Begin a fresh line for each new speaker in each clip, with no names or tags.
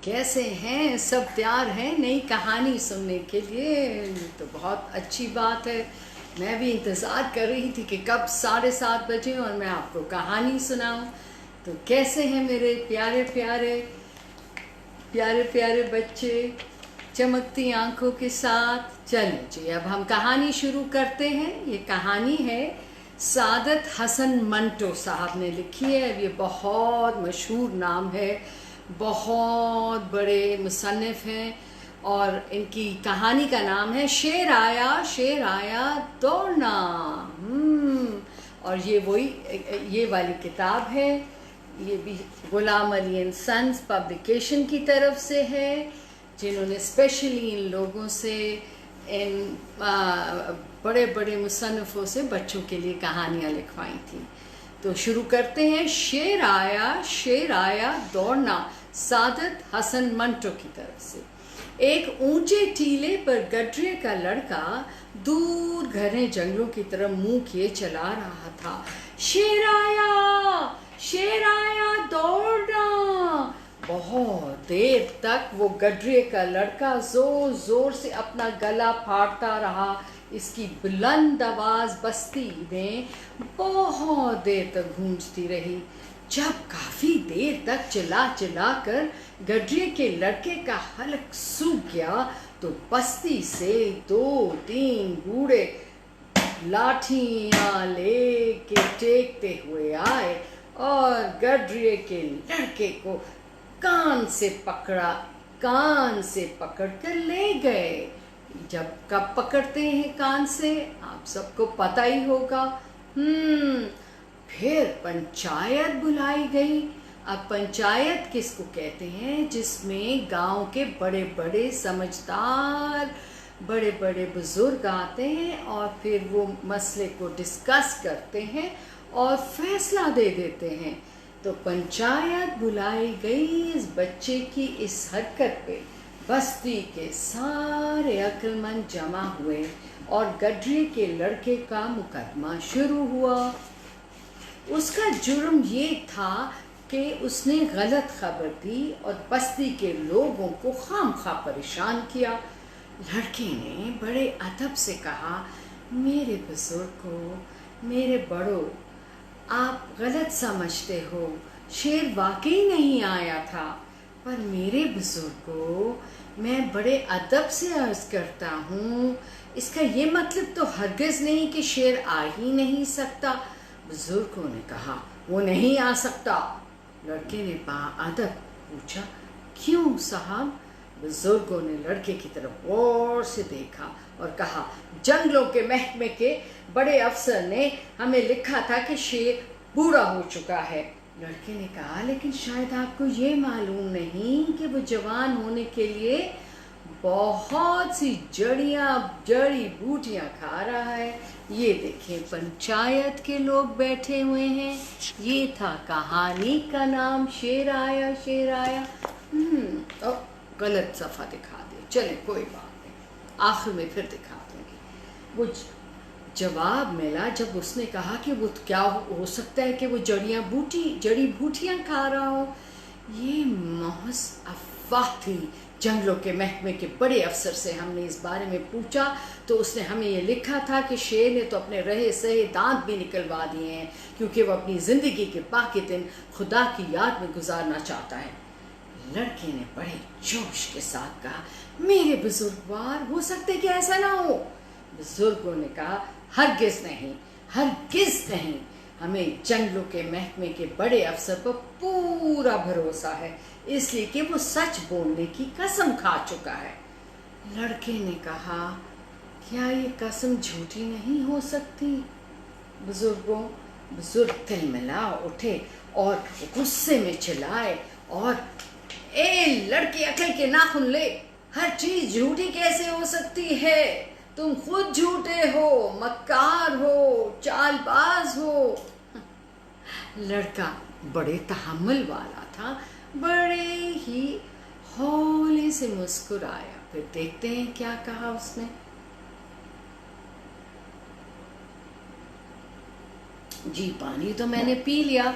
कैसे हैं सब? तैयार हैं नई कहानी सुनने के लिए? तो बहुत अच्छी बात है। मैं भी इंतज़ार कर रही थी कि कब 7:30 बजे और मैं आपको कहानी सुनाऊं। तो कैसे हैं मेरे प्यारे प्यारे प्यारे प्यारे बच्चे चमकती आंखों के साथ? चलिए जी, अब हम कहानी शुरू करते हैं। ये कहानी है सादत हसन मंटो साहब ने लिखी है। ये बहुत मशहूर नाम है, बहुत बड़े मुसन्निफ हैं और इनकी कहानी का नाम है शेर आया दौड़ना। और ये वाली किताब है। ये भी Ghulam Ali and sons publication की तरफ से है, जिन्होंने स्पेशली इन लोगों से, इन बड़े बड़े मुसन्निफों से बच्चों के लिए कहानियाँ लिखवाई थी। तो शुरू करते हैं। शेर आया दौड़ना, सादत हसन मंटो की तरफ से। एक ऊंचे टीले पर गडरे का लड़का दूर घने जंगलों की तरफ मुंह किए चला रहा था। शेर आया दौड़ना। बहुत देर तक वो गडरे का लड़का जोर जोर से अपना गला फाड़ता रहा। इसकी बुलंद आवाज बस्ती में बहुत देर तक गूंजती रही। जब काफी देर तक चिल्ला चिल्ला कर गडरे के लड़के का हलक सूख गया तो बस्ती से 2-3 बूढ़े लाठियां लेके टेकते हुए आए और गडरे के लड़के को कान से पकड़ कर ले गए। जब कब पकड़ते हैं कान से, आप सबको पता ही होगा। फिर पंचायत बुलाई गई। अब पंचायत किसको कहते हैं? जिसमें गांव के बड़े बड़े समझदार, बड़े बड़े बुजुर्ग आते हैं और फिर वो मसले को डिस्कस करते हैं और फैसला दे देते हैं। तो पंचायत बुलाई गई इस बच्चे की इस हरकत पे। बस्ती के सारे अक्लमंद जमा हुए और गडरे के लड़के का मुकदमा शुरू हुआ। उसका जुर्म ये था कि उसने गलत खबर दी और बस्ती के लोगों को खामखा परेशान किया। लड़के ने बड़े अदब से कहा, मेरे बुजुर्गों, मेरे बड़ों, आप गलत समझते हो। शेर वाकई नहीं आया था। पर मेरे बुजुर्गों, मैं बड़े अदब से अर्ज करता हूँ, इसका ये मतलब तो हरगिज नहीं कि शेर आ ही नहीं सकता। बुजुर्गों ने कहा, वो नहीं आ सकता। लड़के ने बाअदब पूछा, क्यों साहब? बुजुर्गों ने लड़के की तरफ गौर से देखा और कहा, जंगलों के महकमे के बड़े अफसर ने हमें लिखा था कि शेर बूढ़ा हो चुका है। लड़के ने कहा, लेकिन शायद आपको ये मालूम नहीं कि वो जवान होने के लिए बहुत सी जड़ी बूटियां खा रहा है। ये देखें, पंचायत के लोग बैठे हुए हैं। ये था कहानी का नाम, शेर आया। गलत सफ़ा दिखा दे, चले कोई बात नहीं, आखिर में फिर दिखा दूंगी। वो जवाब मिला जब उसने कहा कि वो क्या हो सकता है कि वो जड़ी बूटियां खा रहा हो। ये महज अफवाह थी। जंगलों के महकमे के बड़े अफसर से हमने इस बारे में पूछा तो उसने हमें ये लिखा था कि शेर ने तो अपने रहे सहे दांत भी निकलवा दिए हैं, क्योंकि वो अपनी ज़िंदगी के बाकी दिन खुदा की याद में गुजारना चाहता है। लड़के ने बड़े जोश के साथ कहा, मेरे बुजुर्गवार, हो सकता है कि ऐसा ना हो। बुजुर्गों ने कहा, हरगिज नहीं। हमें जंगलों के महकमे के बड़े अफसर पर पूरा भरोसा है, इसलिए कि वो सच बोलने की कसम खा चुका है। लड़के ने कहा, क्या ये कसम झूठी नहीं हो सकती? बुजुर्ग तिलमिला उठे और गुस्से में चिल्लाए और, ए लड़के, अकल के नाखून ले, हर चीज झूठी कैसे हो सकती है? तुम खुद झूठे हो, मक्कार हो, चालबाज हो। लड़का बड़े तहम्मुल वाला था, बड़े ही हौले से मुस्कुराया। फिर देखते हैं क्या कहा उसने। जी, पानी तो मैंने पी लिया।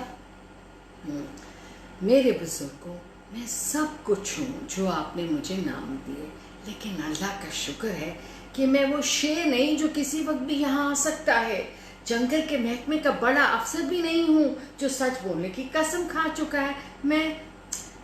मेरे बुजुर्गों, میں سب کچھ ہوں جو آپ نے مجھے نام دیے، لیکن اللہ کا شکر ہے کہ میں وہ شیر نہیں جو کسی وقت بھی یہاں آ سکتا ہے، جنگل کے محکمے کا بڑا افسر بھی نہیں ہوں جو سچ بولنے کی قسم کھا چکا ہے۔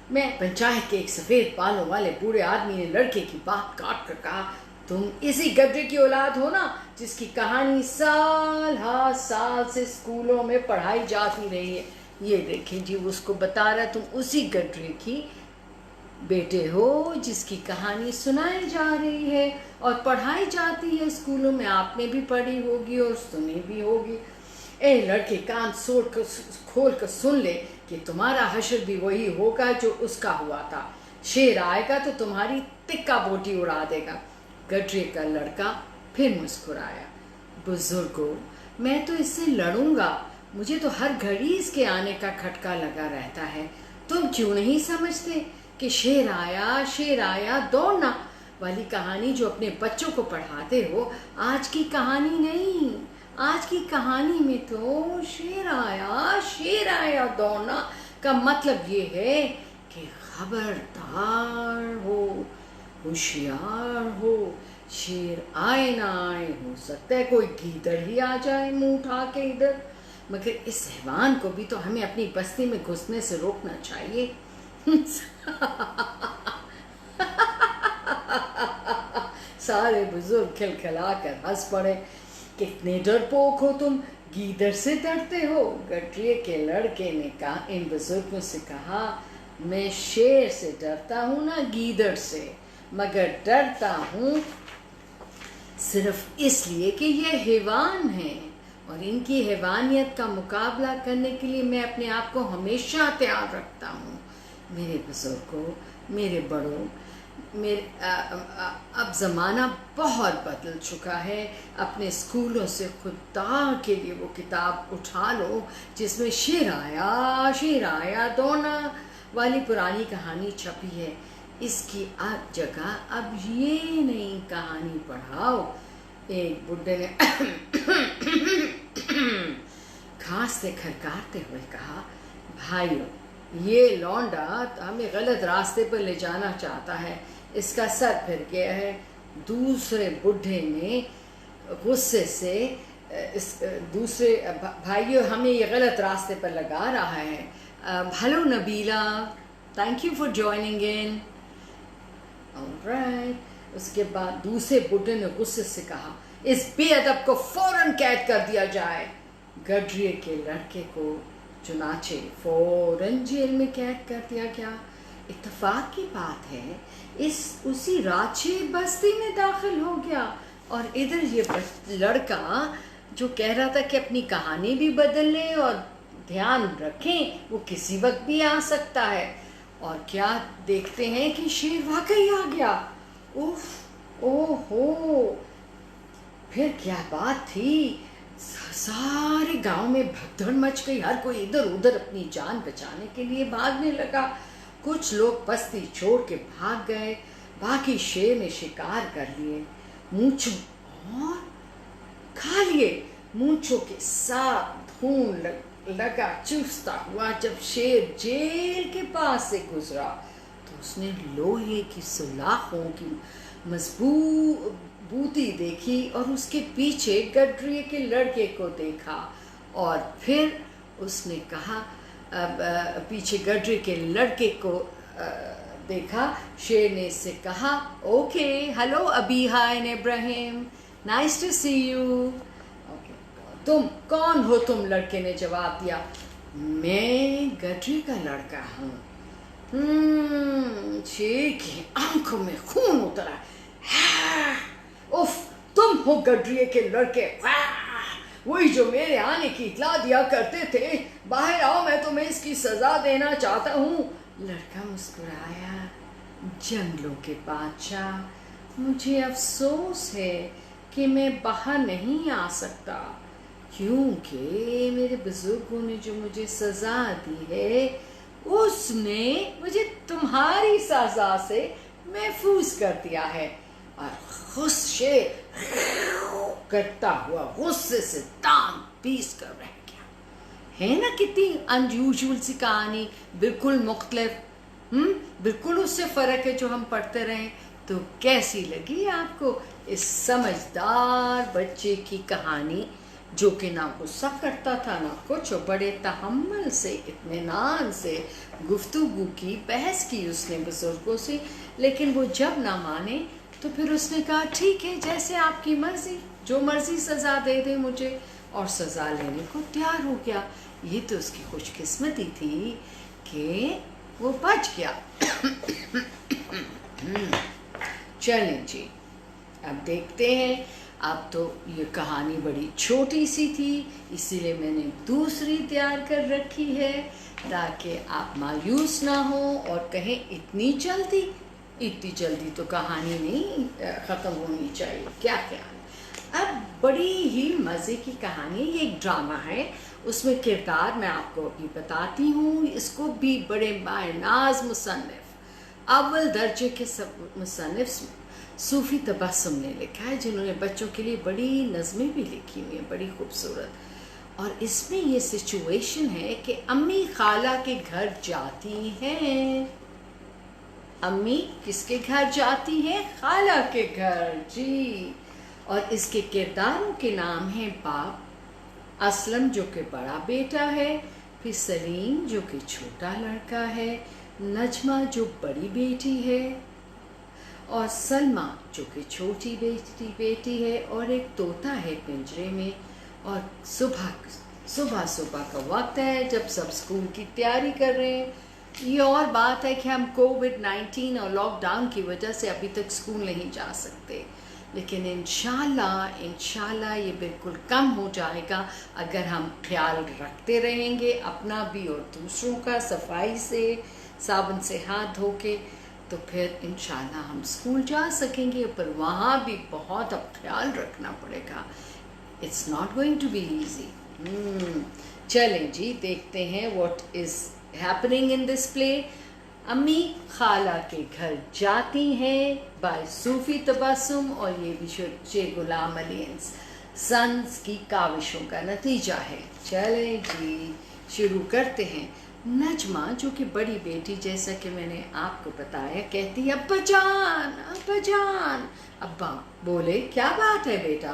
میں پنچایت کے ایک سفید بالوں والے بوڑھے آدمی نے لڑکے کی بات کاٹ کر کہا، تم اسی گدھے کی اولاد ہو نا جس کی کہانی سال ہر سال سے اسکولوں میں پڑھائی جاتی رہی ہے۔ یہ دیکھیں جی، اس کو بتا رہا تم اسی گدھے کی بیٹے ہو جس کی کہانی سنائی جا رہی ہے اور پڑھائی جاتی ہے اسکولوں میں، آپ نے بھی پڑھی ہوگی اور سنی بھی ہوگی۔ اے لڑکے، کان کھول کر سن لے کہ تمہارا حشر بھی وہی ہوگا جو اس کا ہوا تھا۔ شیر آئے گا تو تمہاری تکہ بوٹی اڑا دے گا۔ گڈرے کا لڑکا پھر مسکرایا۔ بزرگوں، میں تو اس سے لڑوں گا، مجھے تو ہر گھڑی اس کے آنے کا کھٹکا لگا رہتا ہے۔ تم کیوں نہیں سمجھتے کہ شیر آیا دوڑنا والی کہانی جو اپنے بچوں کو پڑھاتے ہو آج کی کہانی نہیں؟ آج کی کہانی میں تو شیر آیا دوڑنا کا مطلب یہ ہے کہ خبردار ہو، ہوشیار ہو، شیر آئے نہ آئے، ہو سکتا ہے کوئی گیدڑ ہی آ جائے منہ اٹھا کے ادھر، مگر اس حیوان کو بھی تو ہمیں اپنی بستی میں گھسنے سے روکنا چاہیے۔ سارے بزرگ کھلکھلا کر ہنس پڑے۔ کتنے ڈرپوک ہو تم، گیدڑ سے ڈرتے ہو؟ گڈریے کے لڑکے نے کہا، ان بزرگوں سے کہا، میں شیر سے ڈرتا ہوں نہ گیدڑ سے، مگر ڈرتا ہوں صرف اس لیے کہ یہ حیوان ہیں اور ان کی حیوانیت کا مقابلہ کرنے کے لیے میں اپنے آپ کو ہمیشہ تیار رکھتا ہوں۔ میرے بزرگوں، میرے بڑوں، اب زمانہ بہت بدل چکا ہے، اپنے اسکولوں سے خدا کے لیے وہ کتاب اٹھا لو جس میں شیر آیا دوڑنا والی پرانی کہانی چھپی ہے، اس کی جگہ اب یہ نئی کہانی پڑھاؤ۔ ایک بڈھے نے کھانستے کھرکھراتے ہوئے کہا، بھائیو، یہ لونڈا ہمیں غلط راستے پر لے جانا چاہتا ہے، اس کا سر پھر گیا ہے۔ دوسرے بڈھے نے غصے سے، دوسرے بھائیو، ہمیں یہ غلط راستے پر لگا رہا ہے۔ Hello Nabila, thank you for joining in. Alright. اس کے بعد دوسرے بڈھے نے غصے سے کہا، اس بے ادب کو فوراً قید کر دیا جائے۔ گڈریے کے لڑکے کو چنانچہ فوراً جیل میں قید کر دیا گیا۔ اتفاق کی بات ہے، اسی رات شیر بستی میں داخل ہو گیا، اور ادھر یہ لڑکا جو کہہ رہا تھا کہ اپنی کہانی بھی بدل لیں اور دھیان رکھیں، وہ کسی وقت بھی آ سکتا ہے، اور کیا دیکھتے ہیں کہ شیر واقعی آ گیا۔ اوہو، پھر کیا بات تھی! سارے گاؤں میں بھگدڑ مچ گئی، ہر کوئی ادھر ادھر اپنی جان بچانے کے لیے بھاگنے لگا۔ کچھ لوگ بستی چھوڑ کے بھاگ گئے، باقی شیر نے شکار کر لیے، مونچھوں اور کھا لیے۔ مونچھوں کے ساتھ خون لگا چوستا ہوا جب شیر جیل کے پاس سے گزرا تو اس نے لوہے کی سلاخوں کی مضبوطی دیکھی اور اس کے پیچھے گڈریے کے لڑکے کو دیکھا، اور پھر اس نے کہا، پیچھے گڈریے کے لڑکے کو دیکھا، شیر نے اس سے کہا، okay, hello Abiha and Ibrahim, nice to see you. تم کون ہو؟ تم لڑکے نے جواب دیا، میں گڈریے کا لڑکا ہوں۔ شیر کی آنکھوں میں خون اترا۔ اف، تم ہو گڈریے کے لڑکے، وہی جو میرے آنے کی اطلاع دیا کرتے تھے، باہر آؤ، میں تمہیں اس کی سزا دینا چاہتا ہوں۔ لڑکا مسکرایا، جنگلوں کے بادشاہ، مجھے افسوس ہے کہ میں باہر نہیں آ سکتا، کیونکہ میرے بزرگوں نے جو مجھے سزا دی ہے اس نے مجھے تمہاری سزا سے محفوظ کر دیا ہے۔ اور شیر کرتا ہوا غصے سے دانت پیس کر رہ گیا۔ ہے نا کتنی انیوژل سی کہانی، بالکل مختلف۔ बिल्कुल उससे फ़र्क है जो हम पढ़ते रहें। तो कैसी लगी आपको इस समझदार बच्चे की कहानी, जो कि ना गुस्सा करता था ना कुछ, और बड़े तहम्मुल से, इत्मीनान से गुफ्तगू की, बहस की उसने बुज़ुर्गों से, लेकिन वो जब ना माने तो फिर उसने कहा ठीक है, जैसे आपकी मर्ज़ी, जो मर्ज़ी सज़ा दे दे मुझे, और सज़ा लेने को तैयार हो गया। ये तो उसकी खुशकिस्मती थी कि वो बच गया। चलें जी, अब देखते हैं। अब तो ये कहानी बड़ी छोटी सी थी, इसीलिए मैंने दूसरी तैयार कर रखी है, ताकि आप मायूस ना हो और कहें इतनी जल्दी तो कहानी नहीं ख़त्म होनी चाहिए, क्या ख्याल। अब बड़ी ही मज़े की कहानी, ये एक ड्रामा है, उसमें किरदार मैं आपको अभी बताती हूँ। इसको भी बड़े बानाज मुसन्निफ़, अव्वल दर्जे के मुसन्निफ़ सूफ़ी तबस्सुम ने लिखा है, जिन्होंने बच्चों के लिए बड़ी नज़में भी लिखी हुई हैं, बड़ी खूबसूरत। और इसमें ये सिचुएशन है कि अम्मी खाला के घर जाती हैं। अम्मी किसके घर जाती हैं? खाला के घर जी। और इसके किरदारों के नाम हैं बाप असलम जो कि बड़ा बेटा है, फिर सलीम जो कि छोटा लड़का है, नजमा जो बड़ी बेटी है, और सलमा जो कि छोटी बेटी है, और एक तोता है पिंजरे में। और सुबह का वक्त है जब सब स्कूल की तैयारी कर रहे हैं। ये और बात है कि हम कोविड-19 और लॉकडाउन की वजह से अभी तक स्कूल नहीं जा सकते, लेकिन इंशाल्लाह ये बिल्कुल कम हो जाएगा अगर हम ख्याल रखते रहेंगे अपना भी और दूसरों का, सफाई से, साबुन से हाथ धो के, तो फिर इंशाल्लाह हम स्कूल जा सकेंगे। पर वहाँ भी बहुत अब ख्याल रखना पड़ेगा। It's not going to be easy. चलें जी, देखते हैं what is happening in this play. अम्मी खाला के घर जाती हैं बाय सूफी तबस्सुम, और ये भी शेख गुलाम अली सन्स की काविशों का नतीजा है। चलें जी, शुरू करते हैं। नजमा जो कि बड़ी बेटी, जैसा कि मैंने आपको बताया, कहती है अब्बा जान। अब्बा बोले क्या बात है बेटा?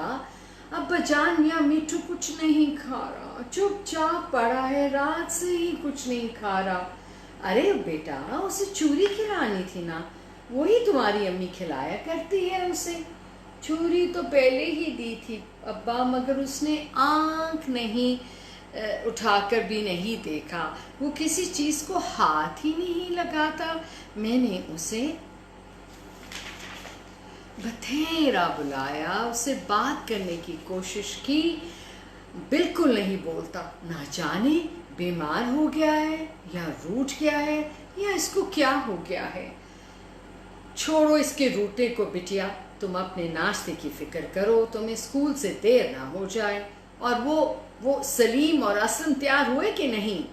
अब्बा जान, मियाँ मिट्टू कुछ नहीं खा रहा, चुपचाप पड़ा है, रात से ही कुछ नहीं खा रहा। अरे बेटा, उसे चूरी खिलानी थी ना, वही तुम्हारी अम्मी खिलाया करती है उसे। चूरी तो पहले ही दी थी अब्बा, मगर उसने आंख नहीं उठाकर भी नहीं देखा, वो किसी चीज़ को हाथ ही नहीं लगाता। मैंने उसे बथेरा बुलाया, उससे बात करने की कोशिश की, बिल्कुल नहीं बोलता। ना जाने बीमार हो गया है या रूठ गया है या इसको क्या हो गया है। छोड़ो इसके रूठने को बिटिया, तुम अपने नाश्ते की फिक्र करो, तुम्हें स्कूल से देर ना हो जाए। और वो सलीम और असलम तैयार हुए कि नहीं?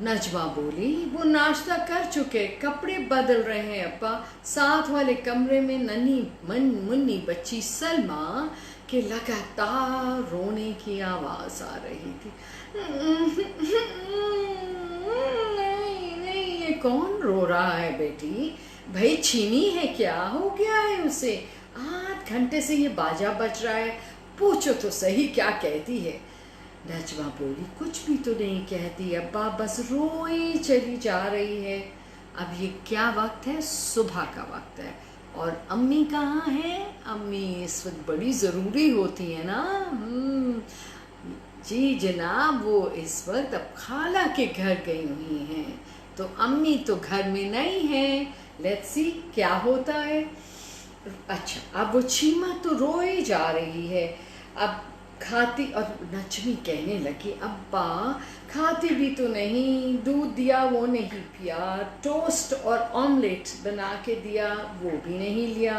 नजमा बोली वो नाश्ता कर चुके, कपड़े बदल रहे हैं अब्बा। साथ वाले कमरे में नन्ही मुन्नी बच्ची सलमा के लगातार रोने की आवाज आ रही थी। नहीं, ये कौन रो रहा है बेटी? भाई छीनी है क्या? हो गया है उसे? 8 घंटे से ये बाजा बज रहा है, पूछो तो सही क्या कहती है। नजमा बोली कुछ भी तो नहीं कहती अब्बा, बस रोई चली जा रही है। अब ये क्या वक्त है? सुबह का वक्त है। और अम्मी कहाँ है? अम्मी इस वक्त बड़ी ज़रूरी होती है ना। जी जनाब, वो इस वक्त अब खाला के घर गई हुई हैं, तो अम्मी तो घर में नहीं है। लेट्स सी क्या होता है। अच्छा, अब वो छीमा तो रोए जा रही है। अब खाती, और नजमी कहने लगी अब्बा खाती भी तो नहीं, दूध दिया वो नहीं पिया, टोस्ट और ऑमलेट बना के दिया वो भी नहीं लिया,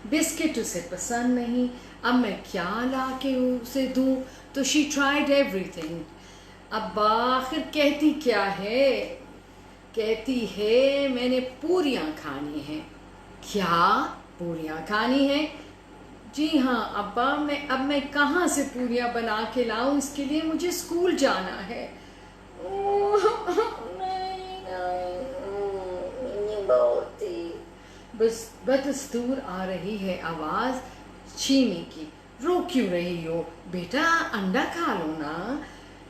बिस्किट उसे पसंद नहीं, अब मैं क्या ला के उसे दूँ? तो शी ट्राइड एवरीथिंग। अब्बा आखिर कहती क्या है? कहती है मैंने पूरियाँ खानी हैं। क्या पूरियाँ खानी हैं? जी हाँ अब्बा, अब मैं कहाँ से पूरियाँ बना के लाऊं? इसके लिए मुझे स्कूल जाना है। नहीं, बोलती। बस बदस्तूर आ रही है आवाज चीमी की। रो क्यों रही हो बेटा, अंडा खा लो ना।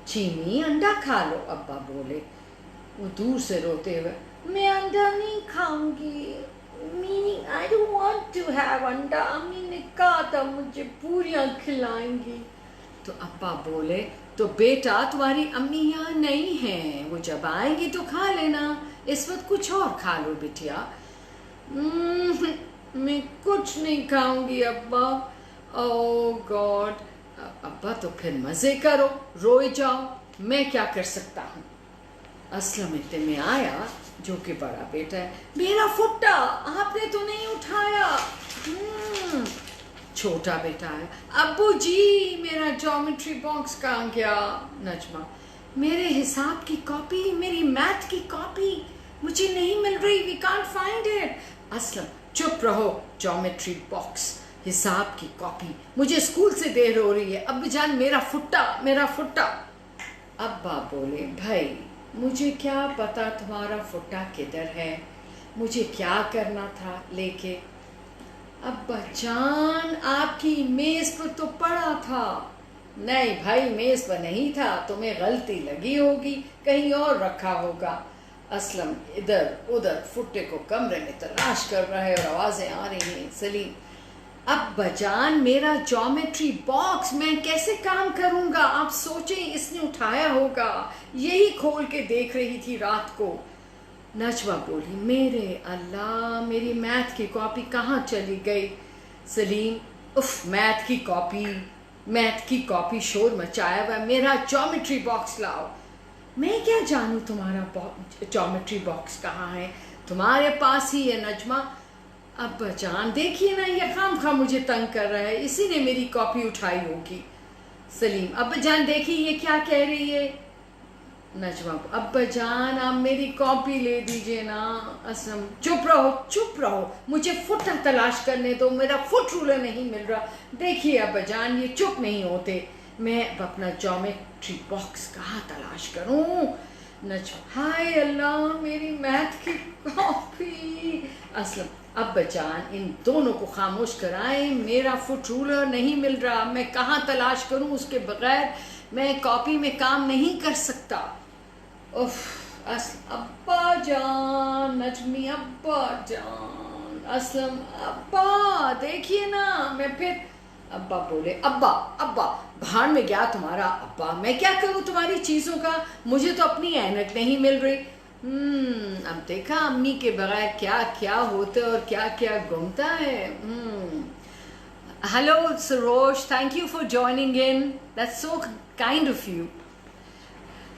चीमी अंडा खा लो, अब्बा बोले। वो दूर से रोते हुए, मैं अंडा नहीं खाऊंगी, meaning I don't want to have anda, अम्मी ने कहा था मुझे पूरियां खिलाएंगी। तो अब्बा बोले, तो बेटा तुम्हारी अम्मी यहाँ नहीं है, वो जब आएंगी तो खा लेना, इस वक्त कुछ और खा लो बिटिया। मैं कुछ नहीं खाऊंगी अब्बा। ओह गॉड। अब्बा तो फिर मजे करो, रोए जाओ, मैं क्या कर सकता हूँ। असलम इतने में आया, जो कि बड़ा बेटा है। मेरा फुट्टा आपने तो नहीं उठाया। छोटा बेटा है, अब्बू जी मेरा ज्योमेट्री बॉक्स कहाँ गया। नजमा, मेरे हिसाब की कॉपी, मेरी मैथ की कॉपी मुझे नहीं मिल रही, we can't find it. Aslam चुप रहो, ज्योमेट्री बॉक्स, हिसाब की कॉपी, मुझे स्कूल से देर हो रही है। अब्बू जान मेरा फुट्टा, मेरा फुट्टा। अब्बा बोले, भाई मुझे क्या पता तुम्हारा फुट्टा किधर है, मुझे क्या करना था लेके। अब्बा जान आपकी मेज पर तो पड़ा था। नहीं भाई मेज पर नहीं था, तुम्हें गलती लगी होगी, कहीं और रखा होगा। असलम इधर उधर फुट्टे को कमरे में तलाश कर रहा है और आवाजें आ रही हैं। सलीम, अब्बा जान मेरा ज्योमेट्री बॉक्स मैं कैसे काम करूंगा, आप सोचें इसने उठाया होगा, यही खोल के देख रही थी रात को। नजवा बोली, मेरे अल्लाह मेरी मैथ की कॉपी कहाँ चली गई। सलीम, उफ मैथ की कॉपी शोर मचाया हुआ, मेरा ज्योमेट्री बॉक्स लाओ। मैं क्या जानूं तुम्हारा ज्योमेट्री बॉक्स कहाँ है, तुम्हारे पास ही है नजमा। अब्बा जान देखिए ना, ये खामखा मुझे तंग कर रहा है, इसी ने मेरी कॉपी उठाई होगी। सलीम, अब्बा जान देखिए ये क्या कह रही है। नजमा, अब्बा जान आप मेरी कॉपी ले दीजिए ना। असम, चुप रहो, मुझे फुट्टा तलाश करने दो, मेरा फुट रूलर नहीं मिल रहा। देखिए अब्बा जान ये चुप नहीं होते, मैं अब अपना ज्योमेट्री बॉक्स कहाँ तलाश करूं। नजमा, हाय अल्लाह मेरी मैथ की कॉपी। असलम, अब्बा जान इन दोनों को खामोश कराएं, मेरा फुट रूलर नहीं मिल रहा, मैं कहाँ तलाश करूं, उसके बगैर मैं कॉपी में काम नहीं कर सकता। उफ अब्बा जान, नजमी अब्बा जान, असलम अब्बा देखिए ना, मैं फिर। अब्बा बोले, अब्बा भाड़ में गया तुम्हारा अब्बा, मैं क्या करूं तुम्हारी चीजों का, मुझे तो अपनी ऐनक नहीं मिल रही। अब देखा अम्मी के बगैर क्या क्या होता है और क्या क्या घूमता है। Hello Saroj, thank you for joining in, that's so kind of you.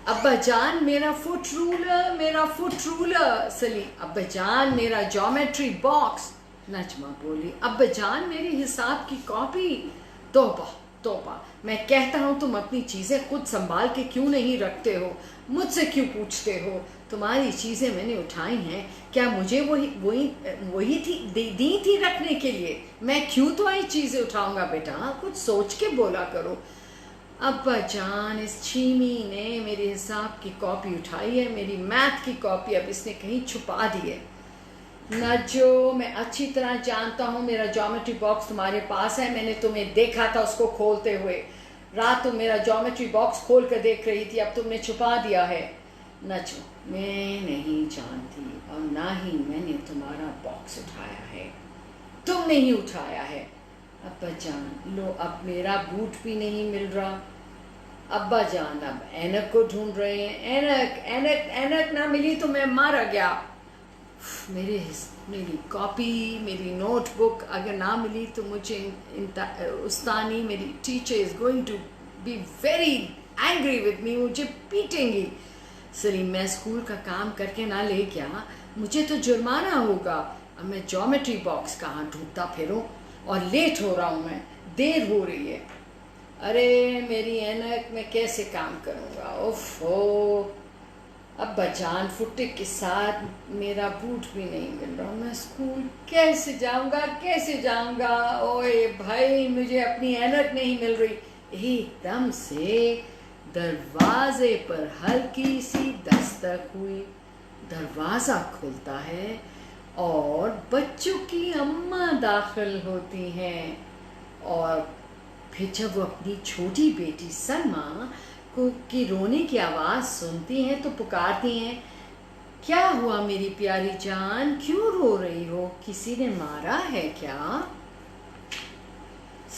अब्बा जान मेरा फुट रूलर। सलीम, अब्बा जान मेरा ज्योमेट्री बॉक्स। नजमा बोली, अब्बा जान मेरे हिसाब की कॉपी। तौबा, मैं कहता हूँ तुम अपनी चीजें खुद संभाल के क्यों नहीं रखते हो, मुझसे क्यों पूछते हो। तुम्हारी चीजें मैंने उठाई हैं, क्या मुझे वही दी थी रखने के लिए, मैं क्यों तुम्हारी चीजें उठाऊंगा बेटा, कुछ सोच के बोला करो। अब्बा जान इस चीमी ने मेरे हिसाब की कॉपी उठाई है, मेरी मैथ की कॉपी अब इसने कहीं छुपा दी है। नजो, मैं अच्छी तरह जानता हूँ मेरा ज्योमेट्री बॉक्स तुम्हारे पास है, मैंने तुम्हें देखा था उसको खोलते हुए, रात तुम मेरा ज्योमेट्री बॉक्स खोल कर देख रही थी, अब तुमने छुपा दिया है। नजो, मैं नहीं जानती और ना ही मैंने तुम्हारा बॉक्स उठाया है, तुमने ही उठाया है। अब्बा जान लो, अब मेरा बूट भी नहीं मिल रहा। अब्बा जान अब ऐनक को ढूंढ रहे हैं, ऐनक ना मिली तो मैं मारा गया। मेरी कॉपी, मेरी नोटबुक अगर ना मिली तो मुझे उस्तानी, मेरी teacher is going to be very angry with me, मुझे पीटेंगी। सलीम, मैं स्कूल का काम करके ना ले गया, मुझे तो जुर्माना होगा, अब मैं ज्योमेट्री बॉक्स कहाँ ढूंढता फिरूं, और लेट हो रहा हूँ मैं, देर हो रही है। अरे मेरी ऐनक मैं कैसे काम करूँगा, ओफो। अब्बा जान फुट्टे के साथ मेरा बूट भी नहीं मिल रहा, मैं स्कूल कैसे जाऊँगा। ओए भाई मुझे अपनी ऐनक नहीं मिल रही। एकदम से दरवाजे पर हल्की सी दस्तक हुई, दरवाज़ा खुलता है, اور بچوں کی اماں داخل ہوتی ہیں اور پھر جب وہ اپنی چھوٹی بیٹی سلما کو کی رونے کی آواز سنتی ہیں تو پکارتی ہیں، کیا ہوا میری پیاری جان، کیوں رو رہی ہو، کسی نے مارا ہے کیا؟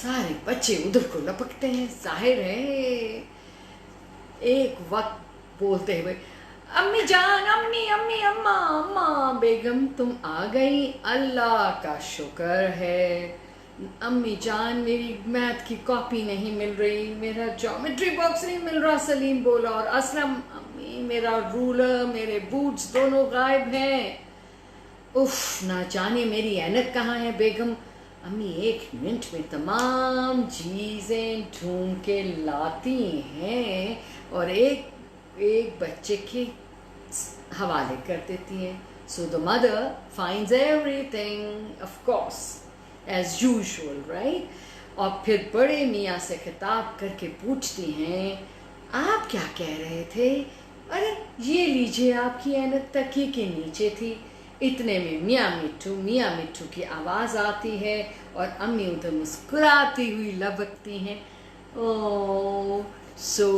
سارے بچے ادھر کو لپکتے ہیں، ظاہر ہے ایک وقت بولتے ہوئے، امی جان، امی امی اماں اماں، بیگم تم آ گئی، اللہ کا شکر ہے۔ امی جان میری میتھ کی کاپی نہیں مل رہی، میرا جیومیٹری باکس نہیں مل رہا، سلیم بولا، اور اسلم، امی میرا رولر، میرے بوٹس دونوں غائب ہیں، اف نہ جانے میری اینک کہاں ہے بیگم۔ امی 1 منٹ میں تمام چیزیں ڈھونڈ کے لاتی ہیں اور ایک بچے کے حوالے کر دیتی ہیں۔ So the mother finds everything, of course, as usual, right? اور پھر بڑے میاں سے خطاب کر کے پوچھتی ہیں، آپ کیا کہہ رہے تھے؟ ارے یہ لیجیے، آپ کی اینک تکیے کے نیچے تھی۔ اتنے میں میاں مٹھو کی آواز آتی ہے اور امی ادھر مسکراتی ہوئی لبکتی ہیں۔ او سو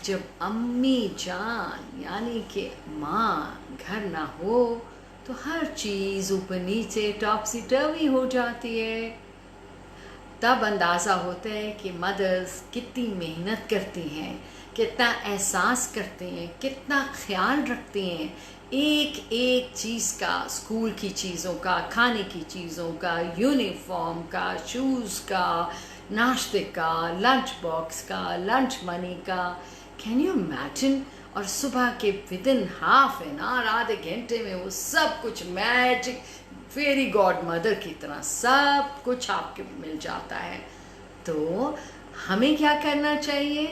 جب امی جان یعنی کہ ماں گھر نہ ہو تو ہر چیز اوپر نیچے ٹاپسی ٹروی ہو جاتی ہے۔ تب اندازہ ہوتا ہے کہ مدرز کتنی محنت کرتی ہیں، کتنا احساس کرتے ہیں، کتنا خیال رکھتے ہیں ایک ایک چیز کا، اسکول کی چیزوں کا، کھانے کی چیزوں کا، یونیفارم کا، شوز کا، ناشتے کا، لنچ باکس کا، لنچ منی کا۔ Can you imagine? اور صبح کے ودن ہاف این آور، آدھے گھنٹے میں وہ سب کچھ میجک فیری گاڈ مدر کی طرح سب کچھ آپ کے مل جاتا ہے۔ تو ہمیں کیا کرنا چاہیے؟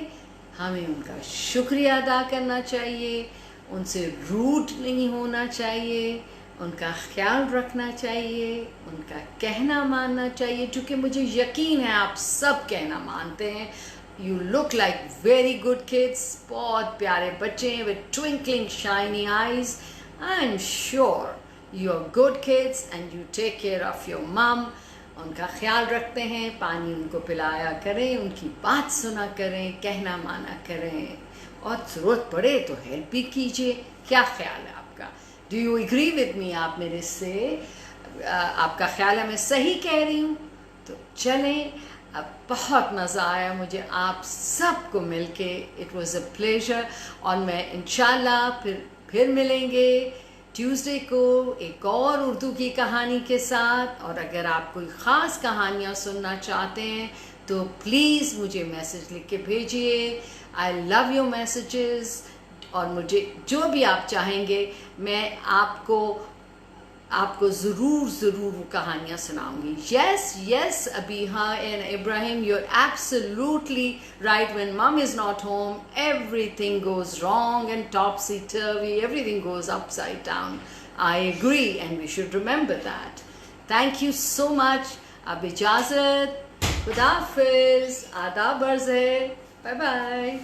ہمیں ان کا شکریہ ادا کرنا چاہیے، ان سے روڈ نہیں ہونا چاہیے، ان کا خیال رکھنا چاہیے، ان کا کہنا ماننا چاہیے، چونکہ مجھے یقین ہے آپ سب کہنا مانتے ہیں۔ You look like very good kids، بہت پیارے بچے ہیں with twinkling shiny eyes۔ I'm sure you're good kids and you take care of your mom۔ ان کا خیال رکھتے ہیں، پانی ان کو پلایا کریں، ان کی بات سنا کریں، کہنا مانا کریں، اور ضرورت پڑے تو ہیلپ بھی کیجیے۔ کیا خیال ہے آپ کا؟ Do you agree with me? آپ میرے سے آپ کا خیال ہے میں صحیح کہہ رہی ہوں؟ تو چلیں، اب بہت مزہ آیا مجھے آپ سب کو مل کے، اٹ واز اے پلیزر، اور میں انشاءاللہ پھر ملیں گے ٹیوزڈے کو ایک اور اردو کی کہانی کے ساتھ۔ اور اگر آپ کوئی خاص کہانیاں سننا چاہتے ہیں تو پلیز مجھے میسج لکھ کے بھیجیے۔ آئی لو یور میسیجز، اور مجھے جو بھی آپ چاہیں گے میں آپ کو ضرور وہ کہانیاں سناؤں گی۔ Yes Abiha and Ibrahim, you are absolutely right. When mum is not home everything goes wrong and topsy turvy, everything goes upside down. I agree and we should remember that. Thank you so much. اب اجازت، خدا حافظ، آداب عرض ہے، bye bye.